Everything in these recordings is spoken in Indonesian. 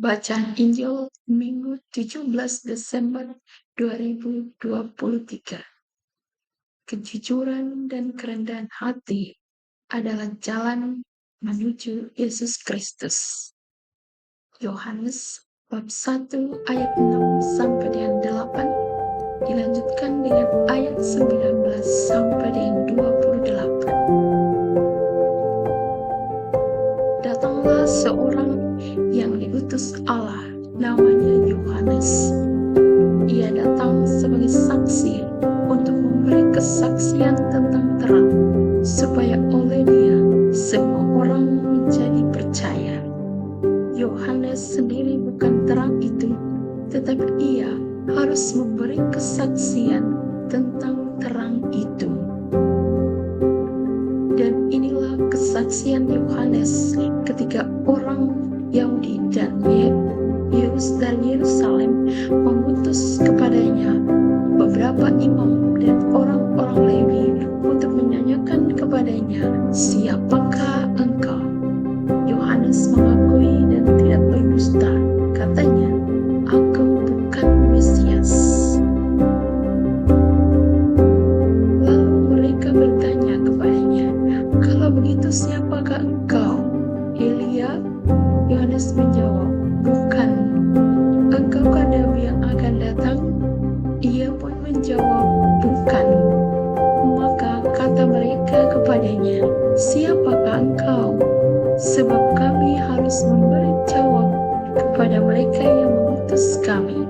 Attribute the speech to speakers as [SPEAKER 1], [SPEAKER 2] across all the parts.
[SPEAKER 1] Bacaan Injil Minggu 17 Desember 2023. Kejujuran dan kerendahan hati adalah jalan menuju Yesus Kristus. Yohanes bab 1 ayat 6 sampai dengan 8 dilanjutkan dengan ayat 19 sampai dengan 28. Datanglah seorang yang diutus Allah, namanya Yohanes. Ia datang sebagai saksi untuk memberi kesaksian tentang terang, supaya oleh dia semua orang menjadi percaya. Yohanes sendiri bukan terang itu, tetapi ia harus memberi kesaksian tentang terang itu. Dan inilah kesaksian Yohanes ketika orang Yahudi dan Yerusalem mengutus kepadanya beberapa imam dan orang-orang Lewi untuk menanyakan kepadanya, "Siapakah engkau?" Yohanes mengakui dan tidak berdusta. Katanya, "Aku bukan Mesias." Lalu mereka bertanya kepadanya, "Kalau begitu siapakah engkau? Elia?" Yohanes menjawab, "Bukan." "Engkaukah Nabi yang akan datang?" Ia pun menjawab, "Bukan." Maka kata mereka kepadanya, "Siapakah engkau?" Sebab kami harus memberi jawab kepada mereka yang mengutus kami.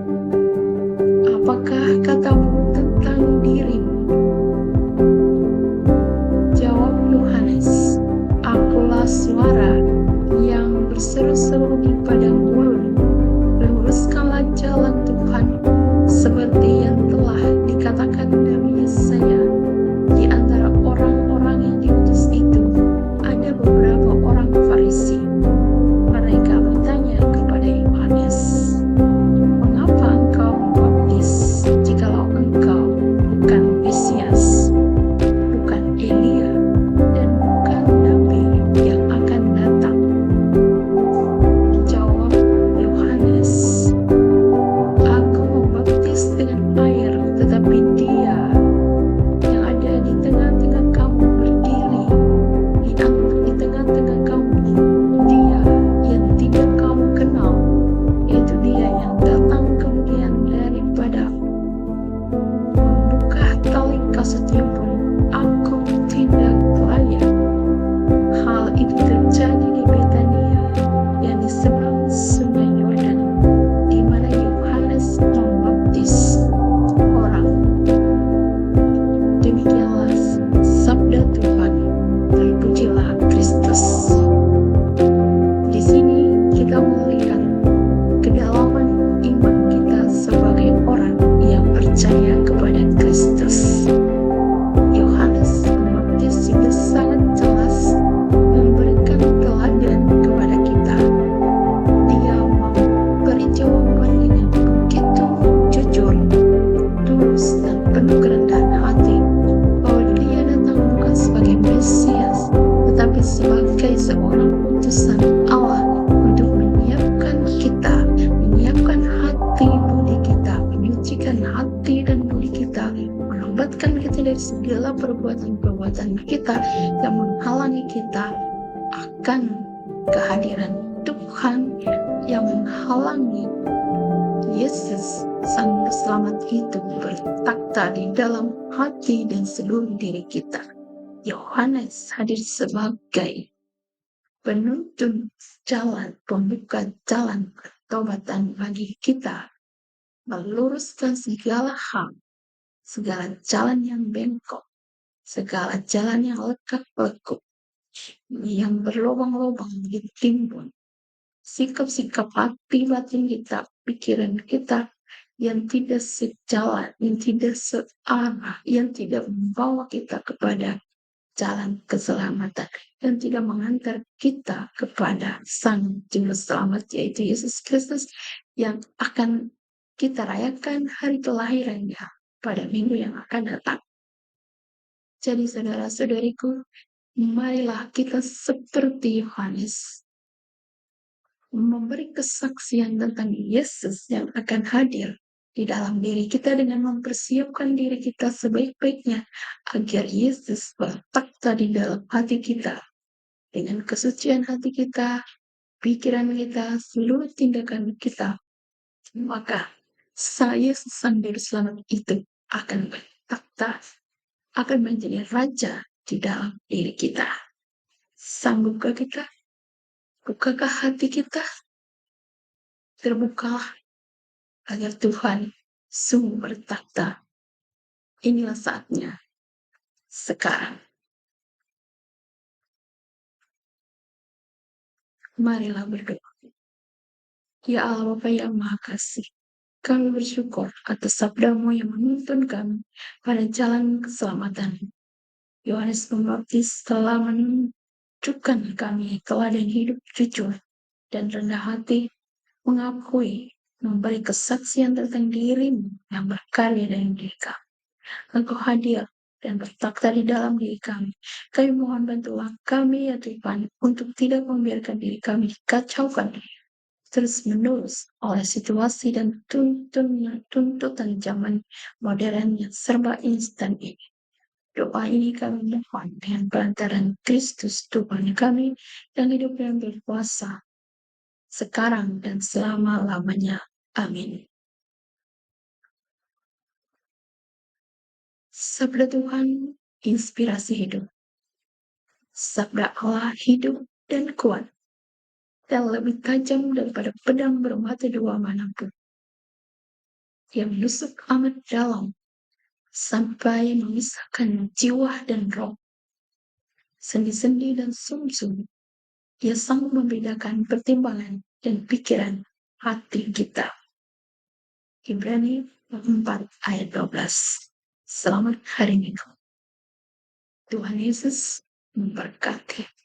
[SPEAKER 1] "Apakah katamu tentang dirimu?" Jawab Yohanes, "Akulah suara yang berseru-seru di padang gurun. Luruskanlah jalan Tuhan, seperti yang telah dikatakan Nabi Yesaya." Di antara orang-orang yang diutus itu ada beberapa orang Farisi. Mereka bertanya kepada Yohanes, "Mengapa engkau membaptis jikalau engkau bukan Mesias, bukan Elia, dan bukan Nabi yang akan datang?" Jawab Yohanes, "Aku membaptis dengan air, tetapi Dia yang ada di tengah-tengah kamu berdiri di tengah-tengah kamu, Dia yang tidak kamu kenal, yaitu Dia yang datang kemudian daripadaku. Membuka tali kasutnya pun aku tidak layak." Hal itu terjadi di Betania yang di seberang sungai Yordan, di mana Yohanes membaptis orang. Demikianlah sabda Tuhan. Terpujilah Kristus. Di sini kita melihat kedalaman iman kita sebagai orang yang percaya kepada Kristus. Yohanes Pembaptis juga sangat jelas memberikan teladan kepada kita. Dia memberi jawaban dengan begitu jujur, tulus, dan penuh kerendahan hati, bahwa dia datang bukan sebagai Mesias, tetapi sebagai seorang utusan Allah untuk menyiapkan kita, menyiapkan hati budi kita, menyucikan hati dan budi kita, menobatkan kita dari segala perbuatan-perbuatan kita yang menghalangi kita akan kehadiran Tuhan, yang menghalangi Yesus Sang Selamat itu bertakhta di dalam hati dan seluruh diri kita. Yohanes hadir sebagai penuntun jalan, pembuka jalan pertobatan bagi kita, meluruskan segala hal, segala jalan yang bengkok, segala jalan yang lekak-lekuk, yang berlubang-lubang ditimbun, sikap-sikap hati batin kita, pikiran kita yang tidak sejalan, yang tidak searah, yang tidak membawa kita kepada jalan keselamatan, yang tidak mengantar kita kepada Sang Juru Selamat, yaitu Yesus Kristus, yang akan kita rayakan hari kelahirannya pada minggu yang akan datang. Jadi saudara-saudariku, marilah kita seperti Yohanes, memberi kesaksian tentang Yesus yang akan hadir di dalam diri kita dengan mempersiapkan diri kita sebaik-baiknya agar Yesus bertakhta di dalam hati kita dengan kesucian hati kita, pikiran kita, seluruh tindakan kita. Maka saya sang juru selamat itu akan bertakhta, akan menjadi raja di dalam diri kita. Sanggupkah kita? Bukakah hati kita? Terbukalah agar Tuhan sungguh bertakhta. Inilah saatnya. Sekarang. Marilah berdoa. Ya Allah Bapa yang Maha Kasih, kami bersyukur atas sabda-Mu yang menuntun kami pada jalan keselamatan. Yohanes Pembaptis telah menunjukkan kami teladan hidup jujur dan rendah hati, mengakui, memberi kesaksian tentang diri-Mu yang berkarya dalam diri kami. Engkau hadir dan bertakhta di dalam diri kami. Kami mohon bantulah kami ya Tuhan untuk tidak membiarkan diri kami dikacaukan terus-menerus oleh situasi dan tuntutan zaman modern yang serba instan ini. Doa ini kami mohon dengan perantaran Kristus Tuhan kami yang hidup dan berkuasa sekarang dan selama-lamanya. Amin. Sabda Tuhan, inspirasi hidup. Sabda Allah hidup dan kuat, dan lebih tajam daripada pedang bermata dua manapun, yang menusuk amat dalam, sampai memisahkan jiwa dan roh, sendi-sendi dan sumsum. Ia sanggup membedakan pertimbangan dan pikiran hati kita. Ibrani 4 ayat 12. Selamat hari Minggu. Tuhan Yesus memberkati.